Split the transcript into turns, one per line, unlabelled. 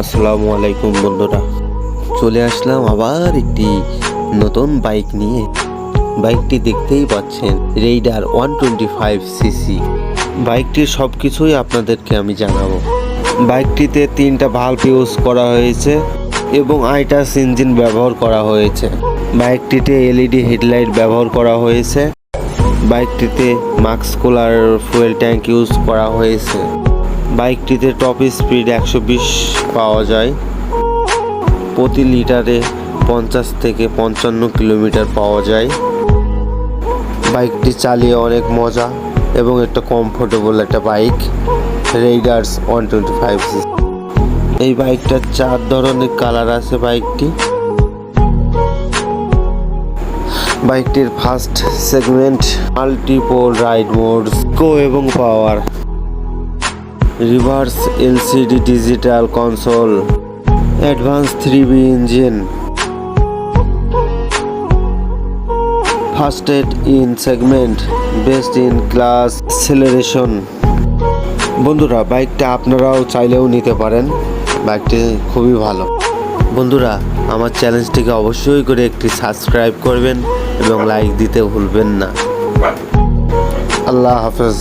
আসসালামু আলাইকুম বন্ধুরা, চলে আসলাম আবার একটি নতুন বাইক নিয়ে। বাইকটি দেখতেই পাচ্ছেন, রেইডার 125cc। বাইকটির সব কিছুই আপনাদেরকে আমি জানাবো। বাইকটিতে 3টা ভাল্ব ইউজ করা হয়েছে এবং আইটাস ইঞ্জিন ব্যবহার করা হয়েছে। বাইকটিতে এলইডি হেডলাইট ব্যবহার করা হয়েছে। বাইকটিতে মাক্স কুলার ফুয়েল ট্যাঙ্ক ইউজ করা হয়েছে। বাইকটিতে টপ স্পিড 120 পাওয়া যায়। প্রতি লিটারে 50 থেকে 55 কিলোমিটার পাওয়া যায়। বাইকটি চালিয়ে অনেক মজা এবং একটা কমফোর্টেবল একটা বাইক, রেইডার্স 125cc। এই বাইকটার 4 ধরনের কালার আছে। বাইকটির first segment multiple ride mode, eco এবং power, reverse LCD digital console, advance 3B engine, first aid in segment, best in class acceleration. বন্ধুরা, বাইকটা আপনারাও চাইলেও নিতে পারেন। বাইকটি খুবই ভালো। বন্ধুরা, আমার চ্যানেলটিকে অবশ্যই করে একটি সাবস্ক্রাইব করবেন এবং লাইক দিতে ভুলবেন না। আল্লাহ হাফেজ।